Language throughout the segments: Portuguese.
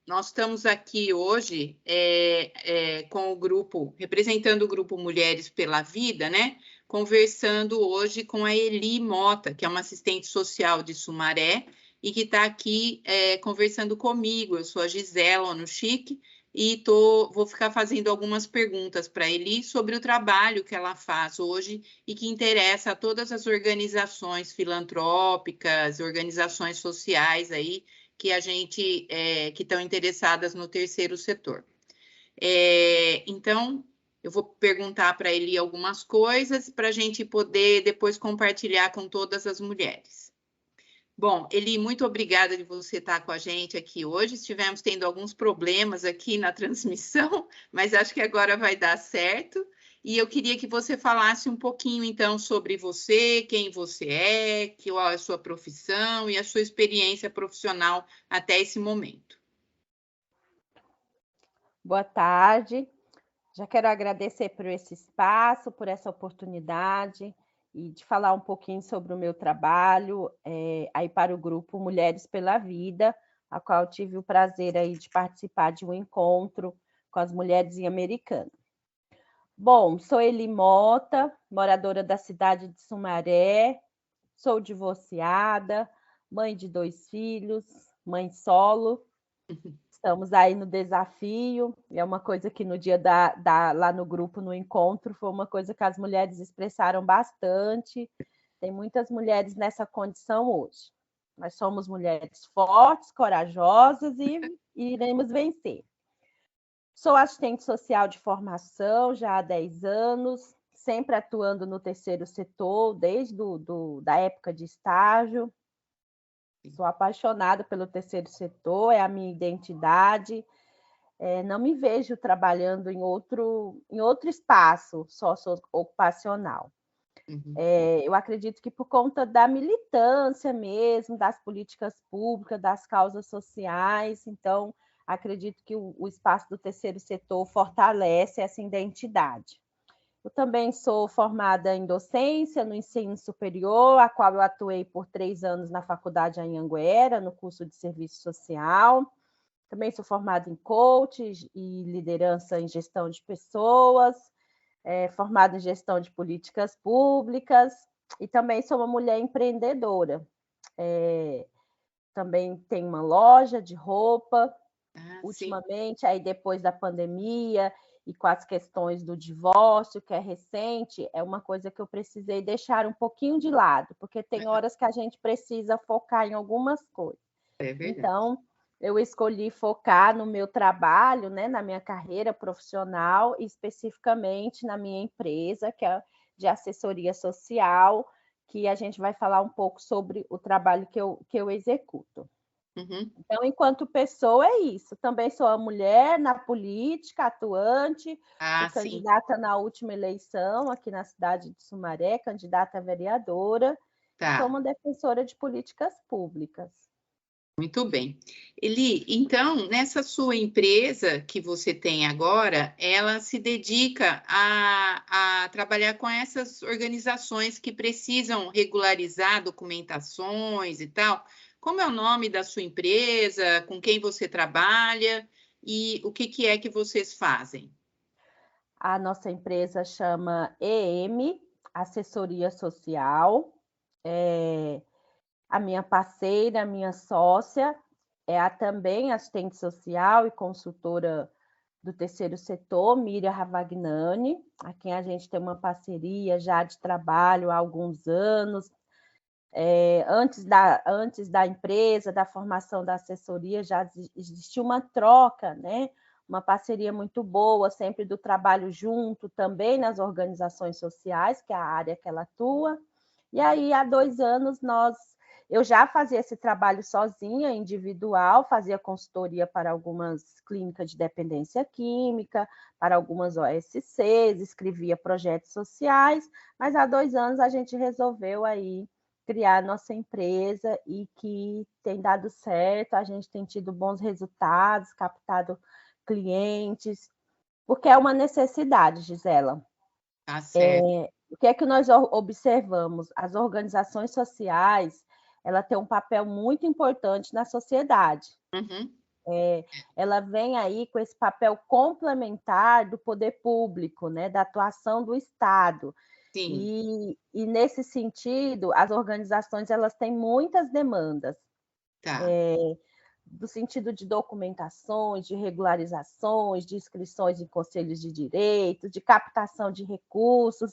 nós estamos aqui hoje com o grupo, representando o grupo Mulheres pela Vida, né? Conversando hoje com a Eli Mota, que é uma assistente social de Sumaré, e que está aqui conversando comigo. Eu sou a Gisela no Chique, e vou ficar fazendo algumas perguntas para a Eli sobre o trabalho que ela faz hoje e que interessa a todas as organizações filantrópicas, organizações sociais aí, que que estão interessadas no terceiro setor. Então, eu vou perguntar para ele algumas coisas para a gente poder depois compartilhar com todas as mulheres. Bom, Eli, muito obrigada de você estar com a gente aqui hoje. Estivemos tendo alguns problemas aqui na transmissão, mas acho que agora vai dar certo. E eu queria que você falasse um pouquinho, então, sobre você, quem você é, qual é a sua profissão e a sua experiência profissional até esse momento. Boa tarde. Já quero agradecer por esse espaço, por essa oportunidade e de falar um pouquinho sobre o meu trabalho aí para o grupo Mulheres pela Vida, a qual eu tive o prazer aí de participar de um encontro com as mulheres em Americana. Bom, sou Eli Mota, moradora da cidade de Sumaré, sou divorciada, mãe de 2 filhos, mãe solo. Estamos aí no desafio, e é uma coisa que no dia lá no grupo, no encontro, foi uma coisa que as mulheres expressaram bastante. Tem muitas mulheres nessa condição hoje. Nós somos mulheres fortes, corajosas e iremos vencer. Sou assistente social de formação já há 10 anos, sempre atuando no terceiro setor, desde da época de estágio. Sou apaixonada pelo terceiro setor, é a minha identidade. Não me vejo trabalhando em outro espaço socioocupacional. Uhum. Eu acredito que por conta da militância mesmo, das políticas públicas, das causas sociais, então acredito que o espaço do terceiro setor fortalece essa identidade. Eu também sou formada em docência no ensino superior, a qual eu atuei por 3 anos na faculdade Anhanguera, no curso de serviço social. Também sou formada em coaching e liderança em gestão de pessoas, formada em gestão de políticas públicas, e também sou uma mulher empreendedora. Também tenho uma loja de roupa. Ultimamente, aí depois da pandemia e com as questões do divórcio, que é recente, é uma coisa que eu precisei deixar um pouquinho de lado, porque tem horas que a gente precisa focar em algumas coisas. É verdade. Então, eu escolhi focar no meu trabalho, né, na minha carreira profissional, especificamente na minha empresa, que é de assessoria social, que a gente vai falar um pouco sobre o trabalho que eu executo. Uhum. Então, enquanto pessoa, é isso. Também sou uma mulher na política, atuante, fui candidata na última eleição aqui na cidade de Sumaré, candidata a vereadora. Tá. Sou uma defensora de políticas públicas. Muito bem. Eli, então, nessa sua empresa que você tem agora, ela se dedica a trabalhar com essas organizações que precisam regularizar documentações e tal. Como é o nome da sua empresa? Com quem você trabalha? E o que é que vocês fazem? A nossa empresa chama EM Assessoria Social. A minha parceira, a minha sócia, também assistente social e consultora do terceiro setor, Miriam Ravagnani, a quem a gente tem uma parceria já de trabalho há alguns anos. Antes da empresa, da formação da assessoria, já existia uma troca, né? Uma parceria muito boa, sempre do trabalho junto, também nas organizações sociais, que é a área que ela atua. E aí, há 2 anos, eu já fazia esse trabalho sozinha, individual, fazia consultoria para algumas clínicas de dependência química, para algumas OSCs, escrevia projetos sociais, mas há 2 anos a gente resolveu aí criar nossa empresa e que tem dado certo, a gente tem tido bons resultados, captado clientes, porque é uma necessidade, Gisela. Tá certo. O que é que nós observamos? As organizações sociais, ela tem um papel muito importante na sociedade. Uhum. ela vem aí com esse papel complementar do poder público, né, da atuação do Estado. Sim, E nesse sentido, as organizações elas têm muitas demandas, tá. do sentido de documentações, de regularizações, de inscrições em conselhos de direito, de captação de recursos.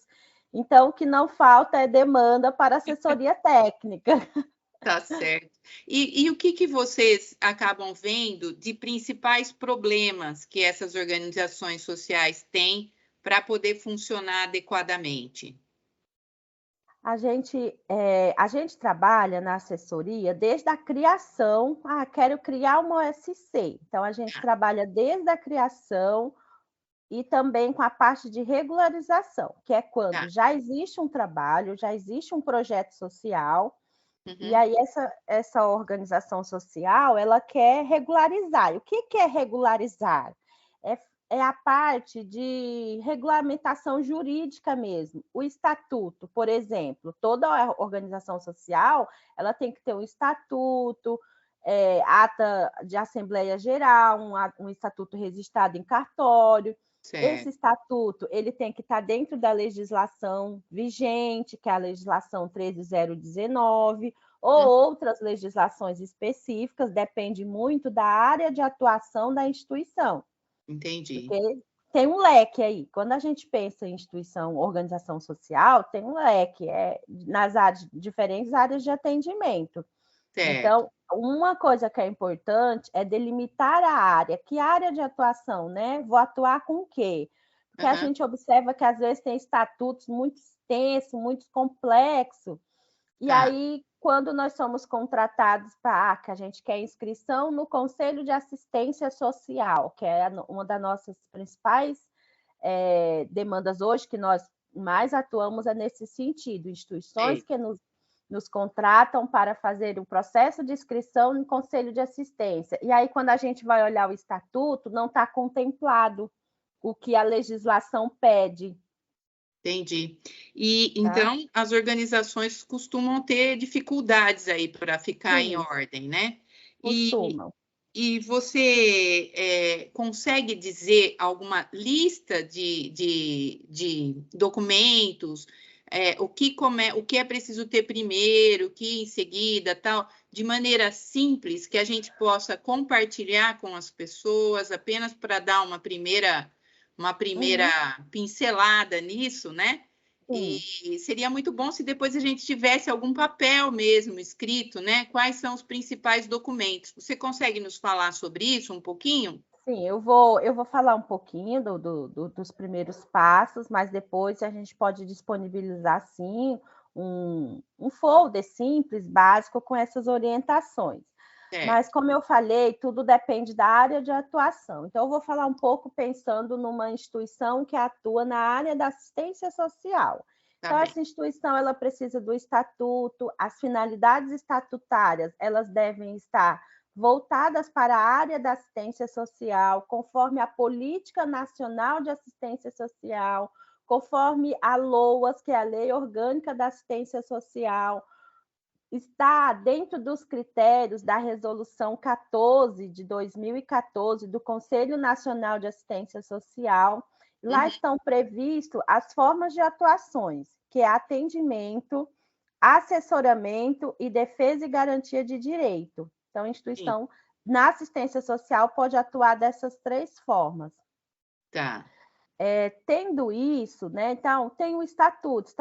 Então, o que não falta é demanda para assessoria técnica. Tá certo. E o que vocês acabam vendo de principais problemas que essas organizações sociais têm para poder funcionar adequadamente? A gente trabalha na assessoria desde a criação. Quero criar uma OSC. Então, a gente Tá, trabalha desde a criação e também com a parte de regularização, que é tá. quando já existe um trabalho, já existe um projeto social, e Uhum, aí essa organização social, ela quer regularizar. E o que é regularizar? É, é a parte de regulamentação jurídica mesmo. O estatuto, por exemplo, toda organização social, ela tem que ter um estatuto, ata de Assembleia Geral, um estatuto registrado em cartório. Esse certo. estatuto ele tem que estar dentro da legislação vigente, que é a legislação 13.019, ou Hum, outras legislações específicas, depende muito da área de atuação da instituição, entendi. porque tem um leque aí. Quando a gente pensa em instituição, organização social, tem um leque, nas áreas, diferentes áreas de atendimento. Certo. Então, uma coisa que é importante é delimitar a área. Que área de atuação, né? Vou atuar com o quê? Porque a Aham, gente observa que às vezes tem estatutos muito extensos, muito complexos, e tá. aí, quando nós somos contratados para que a gente quer inscrição no Conselho de Assistência Social, que é uma das nossas principais demandas hoje, que nós mais atuamos é nesse sentido, instituições Sei. que nos contratam para fazer o processo de inscrição no Conselho de Assistência. E aí, quando a gente vai olhar o estatuto, não está contemplado o que a legislação pede. Entendi. E Tá? então as organizações costumam ter dificuldades aí para ficar em Sim, ordem, né? E, costumam. e você consegue dizer alguma lista de documentos, o que é preciso ter primeiro, o que em seguida, tal, de maneira simples que a gente possa compartilhar com as pessoas, apenas para dar uma primeira Uhum, pincelada nisso, né? sim. E seria muito bom se depois a gente tivesse algum papel mesmo escrito, né? Quais são os principais documentos? Você consegue nos falar sobre isso um pouquinho? Sim, eu vou falar um pouquinho dos primeiros passos, mas depois a gente pode disponibilizar, sim, um folder simples, básico, com essas orientações. Mas, Certo, como eu falei, tudo depende da área de atuação. Então, eu vou falar um pouco pensando numa instituição que atua na área da assistência social. tá Então, bem. essa instituição ela precisa do estatuto, as finalidades estatutárias elas devem estar voltadas para a área da assistência social, conforme a Política Nacional de Assistência Social, conforme a LOAS, que é a Lei Orgânica da Assistência Social, está dentro dos critérios da Resolução 14 de 2014 do Conselho Nacional de Assistência Social. Lá Uhum, estão previstas as formas de atuações, que é atendimento, assessoramento e defesa e garantia de direito. Então, a sim, instituição na assistência social pode atuar dessas três formas. tá, Tendo isso, né, então tem o estatuto,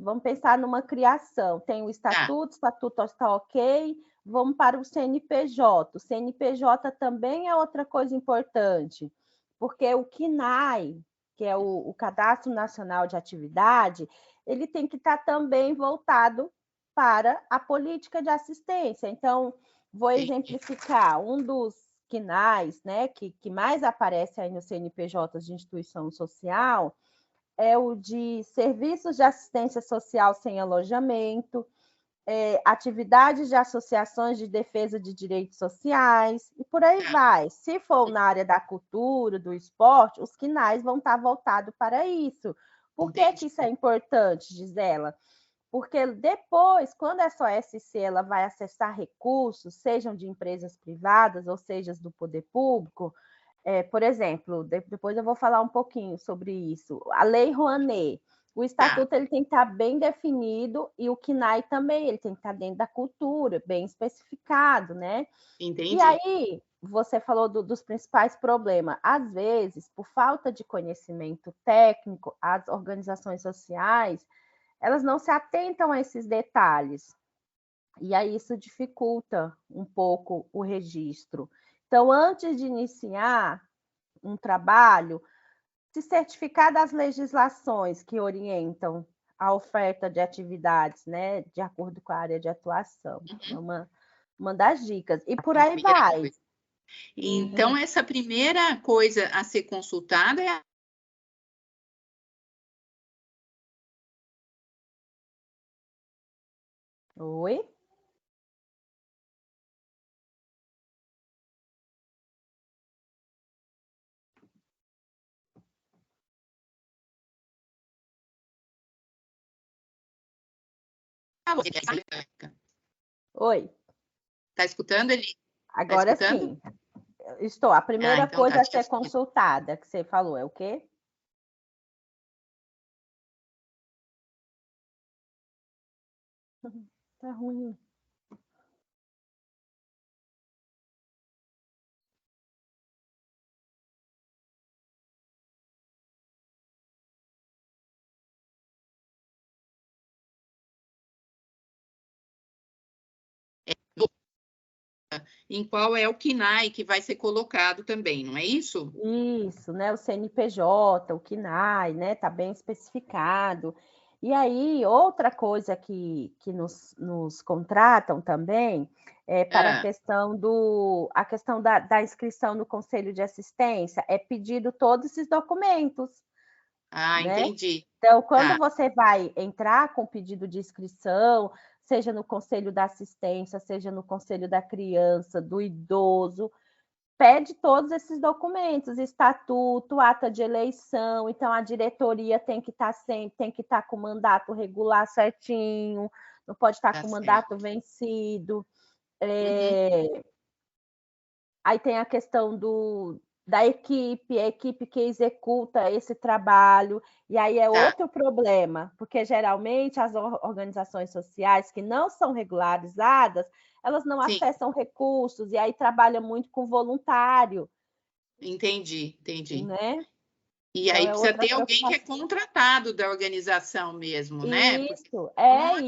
vamos pensar numa criação, tem o tá, estatuto está ok, vamos para o CNPJ. O CNPJ também é outra coisa importante, porque o CNAE, que é o Cadastro Nacional de Atividade, ele tem que estar também voltado para a política de assistência. Então, vou entendi. exemplificar, um dos CNAEs, né, que mais aparece aí no CNPJ de instituição social, é o de serviços de assistência social sem alojamento, atividades de associações de defesa de direitos sociais, e por aí Tá, vai. Se for na área da cultura, do esporte, os CNAEs vão estar voltados para isso. Por que entendi. que isso é importante, Gisela? porque depois, quando essa OSC ela vai acessar recursos, sejam de empresas privadas ou sejam do poder público, por exemplo, depois eu vou falar um pouquinho sobre isso. A Lei Rouanet, o estatuto ele tem que estar bem definido e o CNAE também, ele tem que estar dentro da cultura, bem especificado, né? Entendi. E aí, você falou dos principais problemas. Às vezes, por falta de conhecimento técnico, as organizações sociais, elas não se atentam a esses detalhes. E aí isso dificulta um pouco o registro. Então, antes de iniciar um trabalho, se certificar das legislações que orientam a oferta de atividades, né, de acordo com a área de atuação. É uma das dicas. E por aí vai. Então, essa primeira coisa a ser consultada é a... Oi? Oi. Tá escutando, Eli? Agora tá escutando? sim. Estou. A primeira Então coisa tá, a ser consultada, que você falou, é o quê? Tá ruim. Em qual é o CNAE que vai ser colocado também, não é isso? Isso, né? O CNPJ, o CNAE, né? Tá bem especificado. E aí, outra coisa que nos contratam também é para a questão da inscrição no Conselho de Assistência, é pedido todos esses documentos, né? Entendi. Então, quando Tá. você vai entrar com pedido de inscrição, seja no Conselho da Assistência, seja no Conselho da Criança, do Idoso, pede todos esses documentos, estatuto, ata de eleição, então a diretoria tem que estar sempre, tem que estar com o mandato regular certinho, não pode estar com o mandato vencido. Aí tem a questão da equipe, a equipe que executa esse trabalho, e aí é outro problema, porque geralmente as organizações sociais que não são regularizadas, elas não acessam recursos, e aí trabalha muito com voluntário. Entendi. Né? E Então aí é precisa outra ter alguém que é preocupação. contratado da organização mesmo, né? Porque Isso, não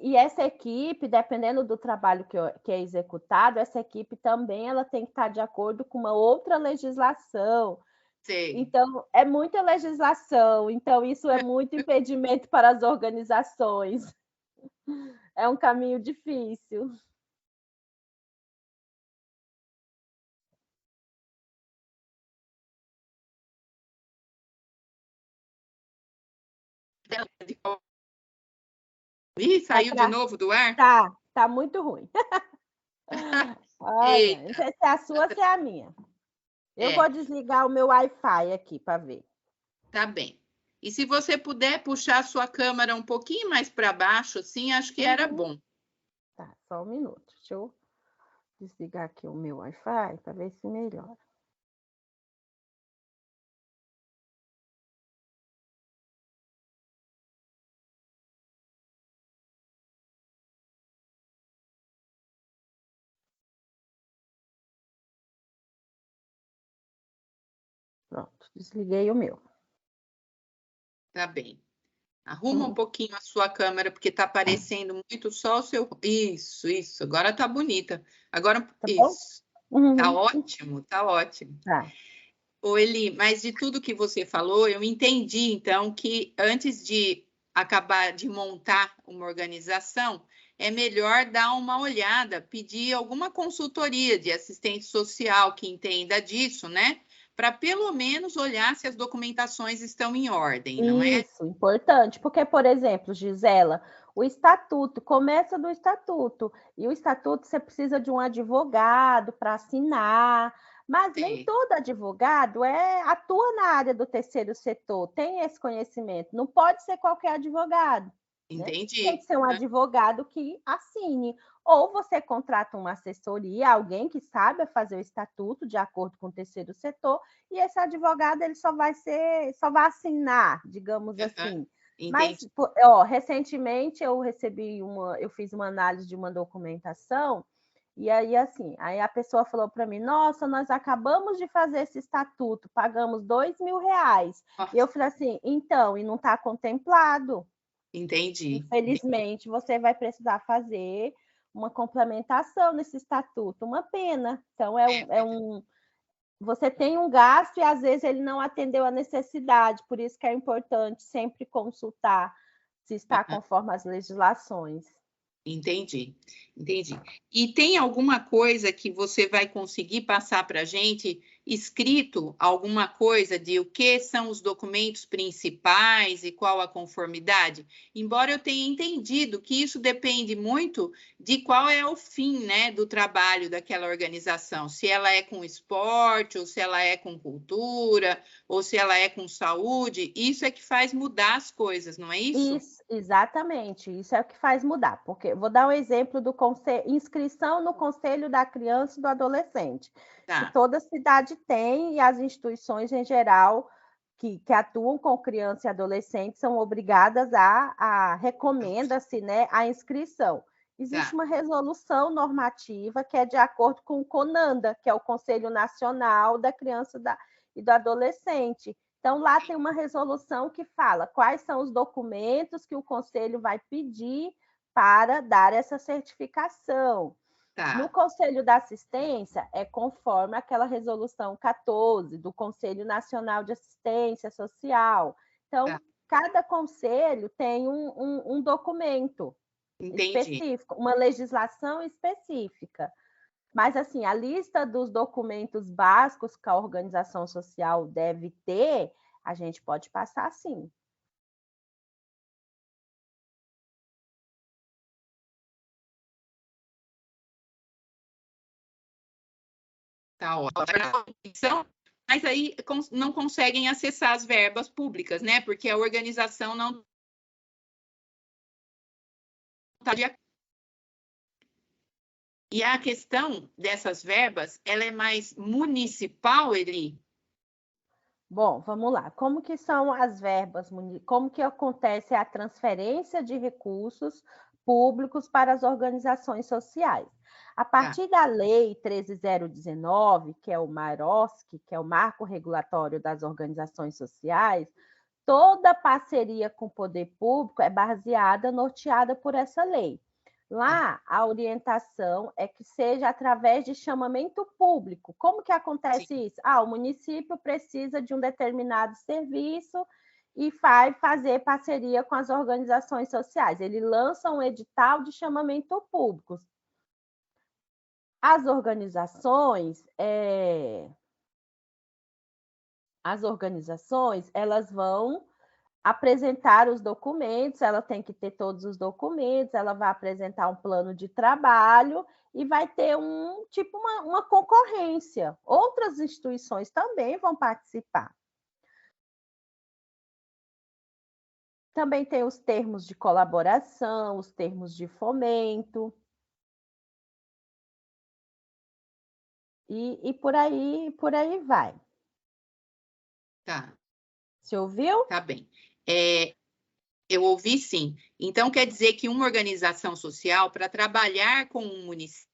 e essa equipe, dependendo do trabalho que é executado, essa equipe também ela tem que estar de acordo com uma outra legislação. Então, é muita legislação, então isso é muito impedimento para as organizações. É um caminho difícil. Ih, saiu de novo do ar? Tá muito ruim. Olha, não sei se é a sua ou se é a minha. Eu vou desligar o meu Wi-Fi aqui para ver. Tá bem. E se você puder puxar a sua câmera um pouquinho mais para baixo, assim, acho que era bom. Tá, só um minuto. Deixa eu desligar aqui o meu Wi-Fi para ver se melhora. Pronto, desliguei o meu. Tá bem. Arruma um pouquinho a sua câmera, porque está aparecendo muito só o seu. Isso. Agora tá bonita. Agora, tá isso. Bom? Tá ótimo, tá ótimo. Tá. Ô, Eli, mas de tudo que você falou, eu entendi, então, que antes de acabar de montar uma organização, é melhor dar uma olhada, pedir alguma consultoria de assistente social que entenda disso, né? Para pelo menos olhar se as documentações estão em ordem, não é? Isso, importante, porque, por exemplo, Gisela, o estatuto começa do estatuto, e o estatuto você precisa de um advogado para assinar, mas nem todo advogado atua na área do terceiro setor, tem esse conhecimento, não pode ser qualquer advogado. né? Entendi. Tem que ser um advogado que assine. Ou você contrata uma assessoria, alguém que saiba fazer o estatuto de acordo com o terceiro setor, e esse advogado ele só vai assinar, digamos assim. Mas, Entendi. recentemente eu fiz uma análise de uma documentação, e aí assim, aí a pessoa falou para mim, nossa, nós acabamos de fazer esse estatuto, pagamos R$ 2.000. E eu falei assim, então, e não está contemplado. Entendi. Infelizmente, você vai precisar fazer uma complementação nesse estatuto, uma pena. Então, você tem um gasto e às vezes ele não atendeu a necessidade, por isso que é importante sempre consultar se está conforme as legislações. Entendi, entendi. E tem alguma coisa que você vai conseguir passar para a gente escrito, alguma coisa de o que são os documentos principais e qual a conformidade? Embora eu tenha entendido que isso depende muito de qual é o fim, né, do trabalho daquela organização, se ela é com esporte, ou se ela é com cultura, ou se ela é com saúde, isso é que faz mudar as coisas, não é isso? Isso, exatamente, isso é o que faz mudar, porque vou dar um exemplo do inscrição no Conselho da Criança e do Adolescente, que Tá, toda cidade tem, e as instituições em geral que atuam com criança e adolescente são obrigadas recomenda-se, né, a inscrição. Existe tá, uma resolução normativa que é de acordo com o CONANDA, que é o Conselho Nacional da Criança e do Adolescente. Então, lá tem uma resolução que fala quais são os documentos que o Conselho vai pedir para dar essa certificação. No tá, Conselho da Assistência, é conforme aquela resolução 14 do Conselho Nacional de Assistência Social. Então, tá. cada conselho tem um documento Entendi. específico, uma legislação específica. Mas, assim, a lista dos documentos básicos que a organização social deve ter, a gente pode passar sim. Tá ótimo. Mas aí não conseguem acessar as verbas públicas, né? Porque a organização não está de acordo. E a questão dessas verbas, ela é mais municipal, Eli? Bom, vamos lá. Como que são as verbas? Como que acontece a transferência de recursos públicos para as organizações sociais? A Tá, partir da Lei 13.019, que é o MAROSC, que é o Marco Regulatório das Organizações Sociais, toda parceria com o poder público é baseada, norteada por essa lei. tá, Lá, a orientação é que seja através de chamamento público. Como que sim, acontece isso? O município precisa de um determinado serviço e vai fazer parceria com as organizações sociais. Ele lança um edital de chamamento público. As organizações, elas vão apresentar os documentos, ela tem que ter todos os documentos, ela vai apresentar um plano de trabalho e vai ter uma concorrência. Outras instituições também vão participar. Também tem os termos de colaboração, os termos de fomento. E por aí vai. tá, Você ouviu? tá bem. Eu ouvi sim. Então, quer dizer que uma organização social, para trabalhar com um município,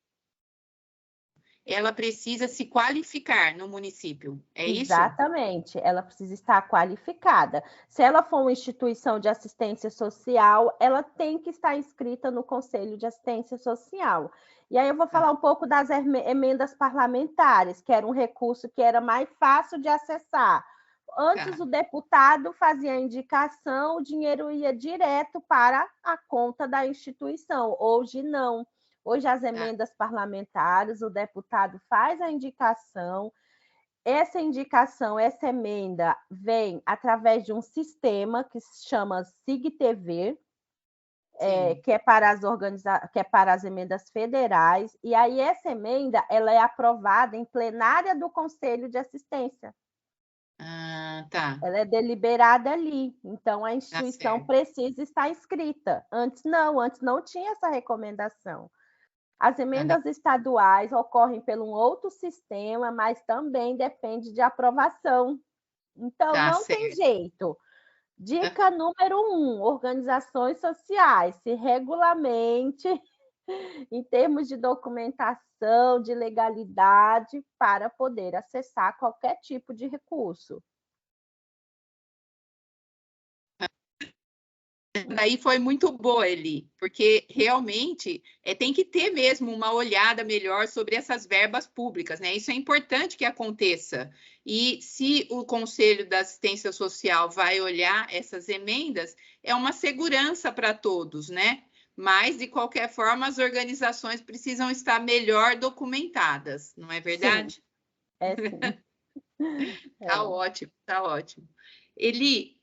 ela precisa se qualificar no município. É isso? Exatamente, ela precisa estar qualificada. Se ela for uma instituição de assistência social, ela tem que estar inscrita no Conselho de Assistência Social. E aí eu vou falar Tá, um pouco das emendas parlamentares, que era um recurso que era mais fácil de acessar. Antes, tá, o deputado fazia a indicação, o dinheiro ia direto para a conta da instituição. Hoje, não. Hoje, as tá, emendas parlamentares, o deputado faz a indicação, essa indicação, essa emenda vem através de um sistema que se chama SIG-TV, sim. que é para as emendas federais, e aí essa emenda ela é aprovada em plenária do Conselho de Assistência. Ah, tá. Ela é deliberada ali, então a Tá instituição certo. precisa estar inscrita. Antes não tinha essa recomendação. As Tá, emendas estaduais ocorrem pelo um outro sistema, mas também depende de aprovação. Então, tá não tem certo. jeito. Dica número 1, organizações sociais, se regulamente em termos de documentação, de legalidade, para poder acessar qualquer tipo de recurso. Daí foi muito boa, Eli, porque realmente tem que ter mesmo uma olhada melhor sobre essas verbas públicas, né? Isso é importante que aconteça. E se o Conselho da Assistência Social vai olhar essas emendas, é uma segurança para todos, né? Mas, de qualquer forma, as organizações precisam estar melhor documentadas, não é Sim, verdade? é sim. Tá É. ótimo, tá ótimo. Eli,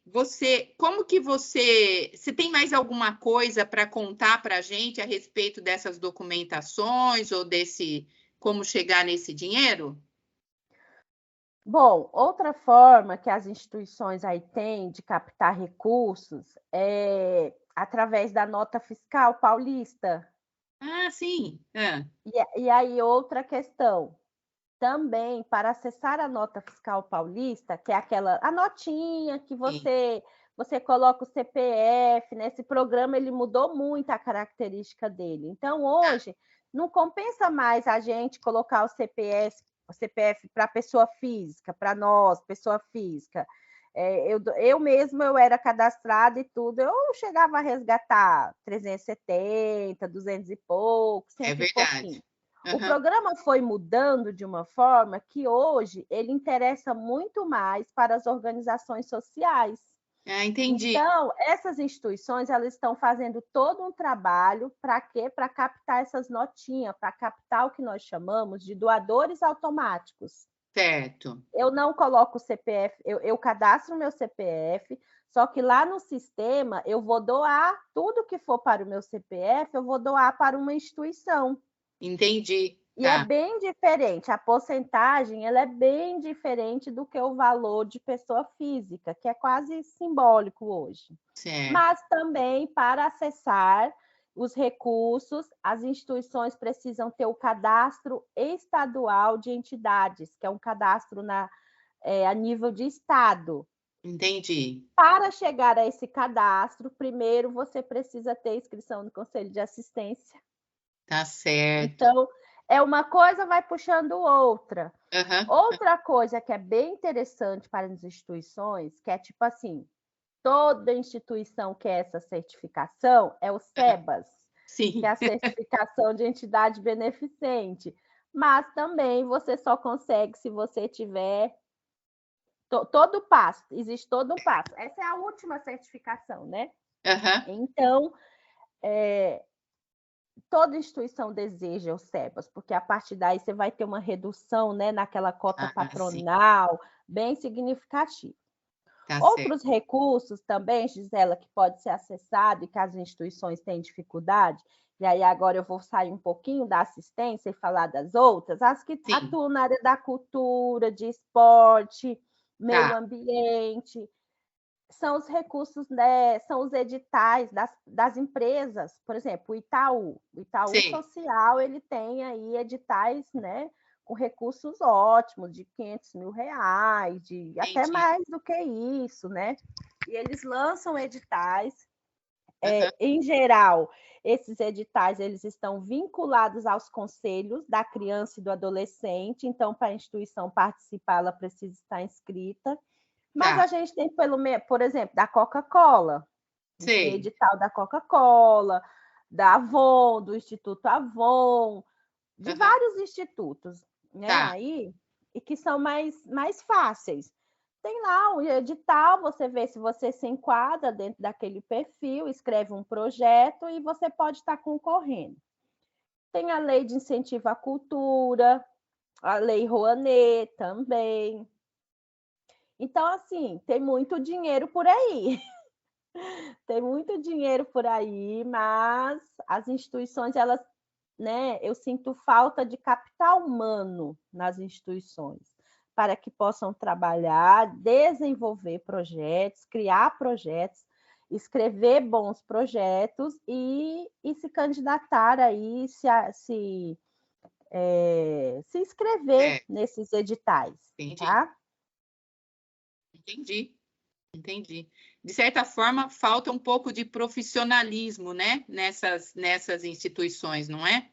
como que você tem mais alguma coisa para contar para a gente a respeito dessas documentações ou desse como chegar nesse dinheiro? Bom, outra forma que as instituições aí têm de captar recursos é através da nota fiscal paulista. Ah, sim. Ah, E aí outra questão, também para acessar a nota fiscal paulista, que é aquela a notinha que sim. você coloca o CPF, né, esse programa ele mudou muito a característica dele. Então Tá. hoje, não compensa mais a gente colocar o CPF para pessoa física, para nós, pessoa física. Eu mesma eu era cadastrada e tudo, eu chegava a resgatar 370, 200 e pouco, É sempre verdade. pouquinho. O Aham. programa foi mudando de uma forma que hoje ele interessa muito mais para as organizações sociais. Ah, entendi. Então, essas instituições elas estão fazendo todo um trabalho para quê? Para captar essas notinhas, para captar o que nós chamamos de doadores automáticos. Certo. Eu não coloco o CPF, eu cadastro o meu CPF, só que lá no sistema eu vou doar tudo que for para o meu CPF, eu vou doar para uma instituição. Entendi. E é Tá. bem diferente, a porcentagem ela é bem diferente do que o valor de pessoa física, que é quase simbólico hoje. Certo. Mas também para acessar os recursos, as instituições precisam ter o cadastro estadual de entidades, que é um cadastro a nível de estado. Entendi. Para chegar a esse cadastro, primeiro você precisa ter inscrição no Conselho de Assistência. Tá certo. Então, é uma coisa vai puxando outra. Aham. Outra coisa que é bem interessante para as instituições, que é tipo assim, toda instituição quer essa certificação, é o Aham. SEBAS, que é Sim. a certificação de entidade beneficente. Mas também você só consegue se você tiver todo o passo, existe todo um passo. Essa é a última certificação, né? Aham. Então, é, toda instituição deseja o SEBAS, porque a partir daí você vai ter uma redução, né, naquela cota Ah, sim. patronal bem significativa. Tá certo. Outros recursos também, Gisela, que pode ser acessado e que as instituições têm dificuldade, e aí agora eu vou sair um pouquinho da assistência e falar das outras, as que Sim. atuam na área da cultura, de esporte, meio Tá. ambiente, são os recursos, né, são os editais das empresas, por exemplo, o Itaú Sei. Social, ele tem aí editais, né, com recursos ótimos, de R$ 500 mil, de até Entendi. mais do que isso, né? E eles lançam editais, Aham. em geral, esses editais eles estão vinculados aos conselhos da criança e do adolescente, então, para a instituição participar, ela precisa estar inscrita. Mas a Tá. gente tem, por exemplo, da Coca-Cola. A gente tem Sei. edital da Coca-Cola, da Avon, do Instituto Avon, de Aham. vários institutos, né? Tá. Aí, e que são mais fáceis. Tem lá o edital, você vê se você se enquadra dentro daquele perfil, escreve um projeto e você pode estar concorrendo. Tem a lei de incentivo à cultura, a lei Rouanet também. Então, assim, tem muito dinheiro por aí. Tem muito dinheiro por aí, mas as instituições, elas, né, eu sinto falta de capital humano nas instituições, para que possam trabalhar, desenvolver projetos, criar projetos, escrever bons projetos e se candidatar aí, se inscrever nesses editais, tá? Entendi. De certa forma, falta um pouco de profissionalismo, né? Nessas instituições, não é?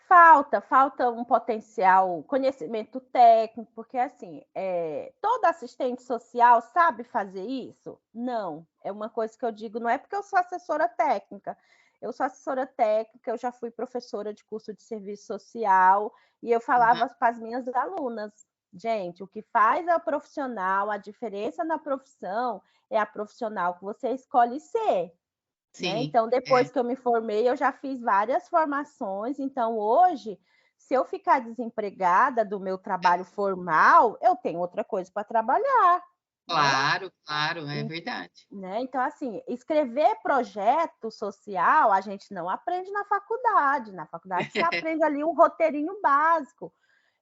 Falta um potencial conhecimento técnico, porque assim, todo assistente social sabe fazer isso? Não, é uma coisa que eu digo, não é porque eu sou assessora técnica. Eu sou assessora técnica, eu já fui professora de curso de serviço social e eu falava para as minhas alunas, gente, o que faz é o profissional, a diferença na profissão é a profissional que você escolhe ser. Né? Então, depois que eu me formei, eu já fiz várias formações. Então, hoje, se eu ficar desempregada do meu trabalho formal, eu tenho outra coisa para trabalhar. Claro, é verdade. Né? Então, assim, escrever projeto social, a gente não aprende na faculdade. Na faculdade, você aprende ali um roteirinho básico.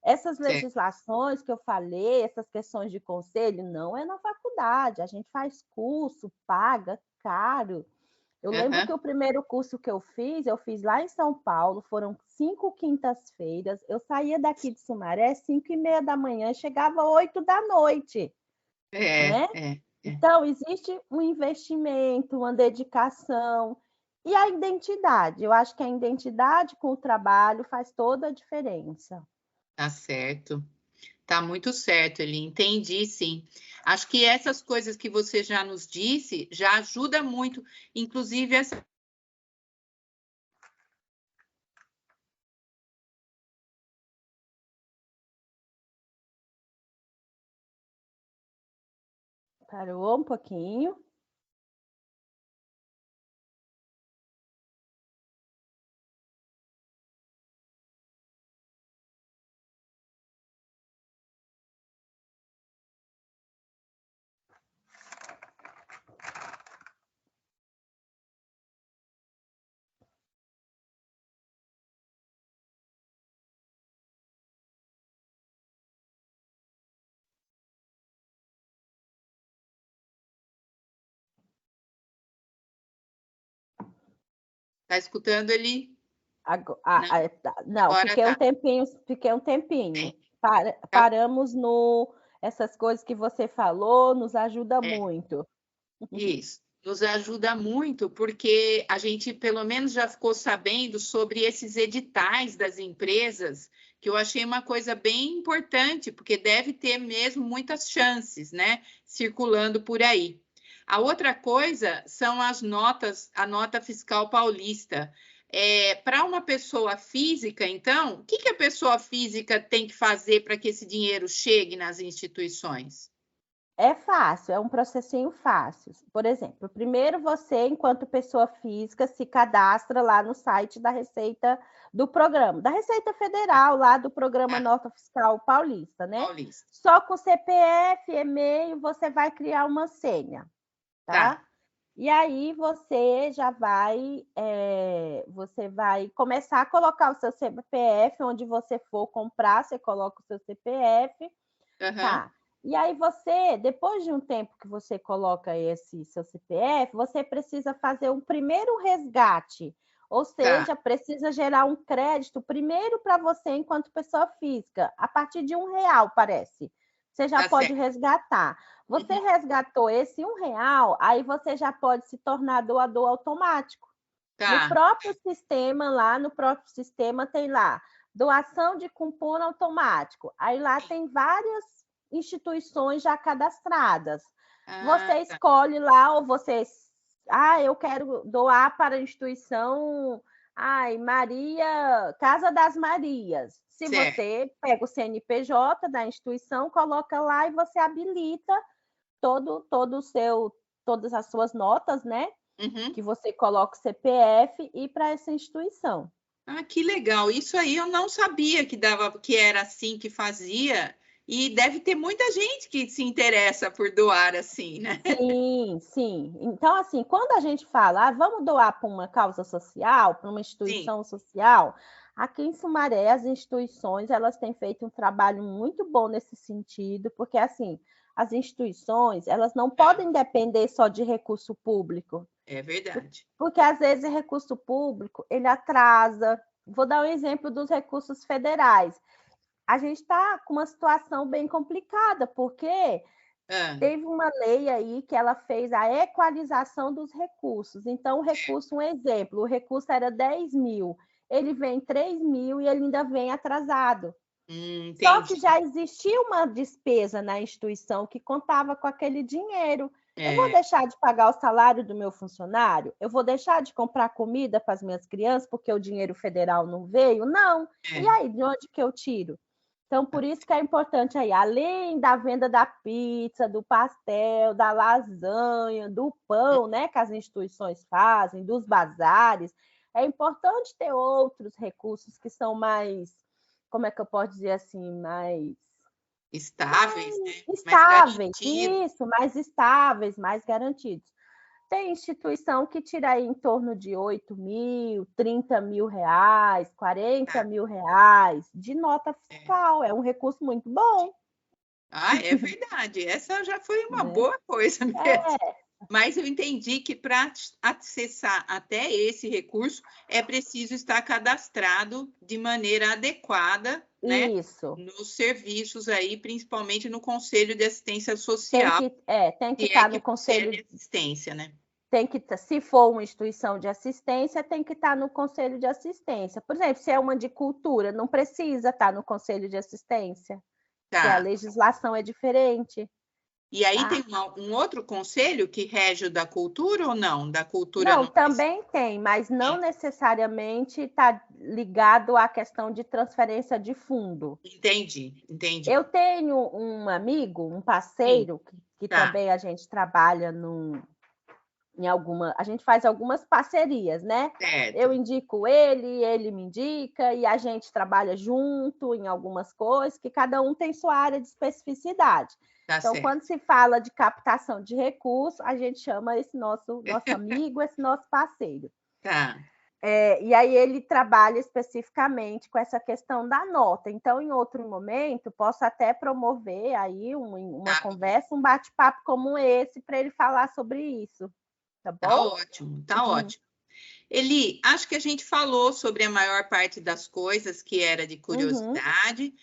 Essas legislações que eu falei, essas questões de conselho, não é na faculdade. A gente faz curso, paga caro. Eu lembro que o primeiro curso que eu fiz lá em São Paulo, foram 5 quintas-feiras, eu saía daqui de Sumaré 5h30 da manhã, chegava 8 da noite, né? Então, existe um investimento, uma dedicação, e a identidade, eu acho que a identidade com o trabalho faz toda a diferença. Tá certo. Tá muito certo, Eli, entendi, sim. Acho que essas coisas que você já nos disse já ajuda muito, inclusive essa. Parou um pouquinho. Tá escutando, Eli? Não, agora fiquei um tempinho. Paramos no... Essas coisas que você falou nos ajuda muito. Isso, nos ajuda muito, porque a gente, pelo menos, já ficou sabendo sobre esses editais das empresas, que eu achei uma coisa bem importante, porque deve ter mesmo muitas chances, né, circulando por aí. A outra coisa são as notas, a nota fiscal paulista. Para uma pessoa física, então, o que a pessoa física tem que fazer para que esse dinheiro chegue nas instituições? É fácil, é um processinho fácil. Por exemplo, primeiro você, enquanto pessoa física, se cadastra lá no site da Receita do programa, da Receita Federal, lá do programa Nota Fiscal Paulista, né? Paulista. Só com CPF, e-mail, você vai criar uma senha, tá? E aí você já vai, você vai começar a colocar o seu CPF, onde você for comprar, você coloca o seu CPF, tá? E aí você, depois de um tempo que você coloca esse seu CPF, você precisa fazer um primeiro resgate, ou seja, precisa gerar um crédito primeiro para você enquanto pessoa física, a partir de R$1, parece. Você já pode resgatar. Você resgatou esse R$1, aí você já pode se tornar doador automático. No próprio sistema, tem lá, doação de cupom automático. Aí lá tem várias instituições já cadastradas. Você escolhe lá, ou você... eu quero doar para a instituição... Casa das Marias. Se você pega o CNPJ da instituição, coloca lá e você habilita todas as suas notas, né? Que você coloca o CPF e para essa instituição. Que legal! Isso aí eu não sabia que era assim que fazia, e deve ter muita gente que se interessa por doar assim, né? Sim. Então, assim, quando a gente fala, vamos doar para uma causa social, para uma instituição social, Aqui em Sumaré, as instituições, elas têm feito um trabalho muito bom nesse sentido, porque, assim, as instituições, elas não podem depender só de recurso público. É verdade. Porque, às vezes, o recurso público, ele atrasa. Vou dar um exemplo dos recursos federais. A gente está com uma situação bem complicada, porque teve uma lei aí que ela fez a equalização dos recursos. Então, o recurso, um exemplo, o recurso era 10 mil, ele vem 3 mil e ele ainda vem atrasado. Só que já existia uma despesa na instituição que contava com aquele dinheiro. Eu vou deixar de pagar o salário do meu funcionário? Eu vou deixar de comprar comida para as minhas crianças porque o dinheiro federal não veio? Não. E aí, de onde que eu tiro? Então, por isso que é importante aí, além da venda da pizza, do pastel, da lasanha, do pão, né, que as instituições fazem, dos bazares, é importante ter outros recursos que são mais, como é que eu posso dizer assim, mais estáveis, né? Estáveis, isso, mais estáveis, mais garantidos. Tem instituição que tira aí em torno de 8 mil, 30 mil reais, 40 mil reais de nota fiscal. É um recurso muito bom. É verdade. Essa já foi uma boa coisa mesmo. Mas eu entendi que para acessar até esse recurso é preciso estar cadastrado de maneira adequada, né? Isso. Nos serviços aí, principalmente no Conselho de Assistência Social. Tem que estar no Conselho de Assistência, né? Se for uma instituição de assistência, tem que estar no Conselho de Assistência. Por exemplo, se é uma de cultura, não precisa estar no Conselho de Assistência, porque a legislação é diferente. E aí tem um outro conselho que rege o da cultura ou não? Da cultura não também tem, mas não necessariamente está ligado à questão de transferência de fundo. Entendi. Eu tenho um amigo, um parceiro, que também a gente trabalha a gente faz algumas parcerias, né? Certo. Eu indico ele me indica, e a gente trabalha junto em algumas coisas, que cada um tem sua área de especificidade. Então, quando se fala de captação de recursos, a gente chama esse nosso amigo, esse nosso parceiro. E aí ele trabalha especificamente com essa questão da nota. Então, em outro momento, posso até promover aí uma conversa, um bate-papo como esse, para ele falar sobre isso. Tá bom? Tá ótimo. Eli, acho que a gente falou sobre a maior parte das coisas que era de curiosidade.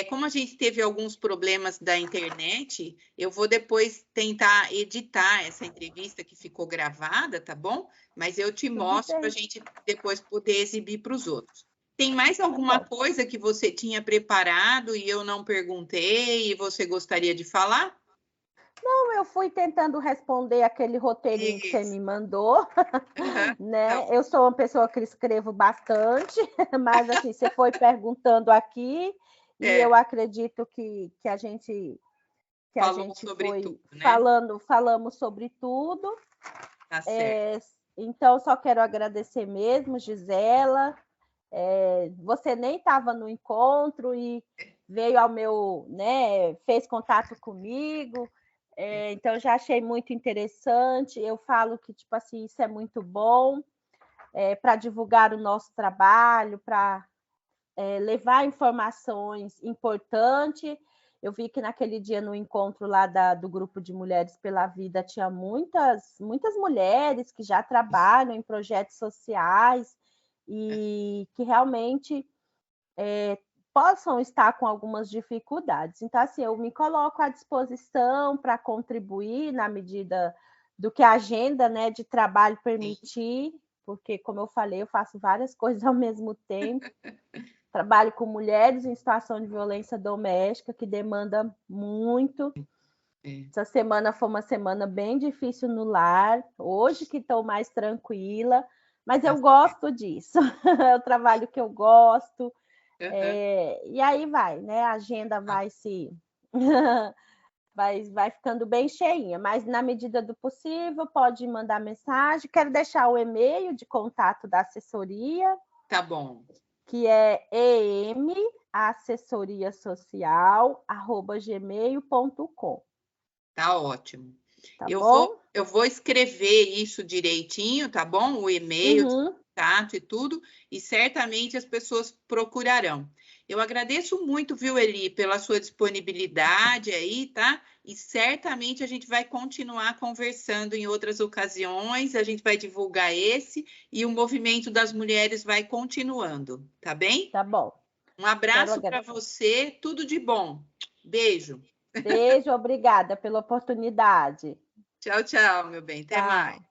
Como a gente teve alguns problemas da internet, eu vou depois tentar editar essa entrevista que ficou gravada, tá bom? Mas eu te mostro para a gente depois poder exibir para os outros. Tem mais alguma coisa que você tinha preparado e eu não perguntei e você gostaria de falar? Não, eu fui tentando responder aquele roteirinho que você me mandou, né? Eu sou uma pessoa que escrevo bastante, mas assim, você foi perguntando aqui e eu acredito que a gente foi tudo, né? Falamos sobre tudo. Tá certo. Então, só quero agradecer mesmo, Gisela. Você nem estava no encontro e veio ao meu, né? Fez contato comigo. Então, já achei muito interessante. Eu falo que, tipo assim, isso é muito bom para divulgar o nosso trabalho, para levar informações importantes. Eu vi que naquele dia, no encontro lá do Grupo de Mulheres pela Vida, tinha muitas mulheres que já trabalham em projetos sociais e que realmente possam estar com algumas dificuldades. Então, assim, eu me coloco à disposição para contribuir na medida do que a agenda, né, de trabalho permitir, porque, como eu falei, eu faço várias coisas ao mesmo tempo. Trabalho com mulheres em situação de violência doméstica, que demanda muito. Essa semana foi uma semana bem difícil no lar, hoje que estou mais tranquila, mas eu gosto disso. É o trabalho que eu gosto. E aí vai, né? A agenda vai vai ficando bem cheinha, mas na medida do possível pode mandar mensagem. Quero deixar o e-mail de contato da assessoria. Tá bom. Que é emassessoriasocial@gmail.com. Tá ótimo. Tá bom? Eu vou escrever isso direitinho, tá bom? O e-mail, contato e tudo, e certamente as pessoas procurarão. Eu agradeço muito, viu, Eli, pela sua disponibilidade aí, tá? E certamente a gente vai continuar conversando em outras ocasiões, a gente vai divulgar esse e o movimento das mulheres vai continuando, tá bem? Tá bom. Um abraço para você, tudo de bom. Beijo. Beijo, obrigada pela oportunidade. Tchau, tchau, meu bem. Até mais.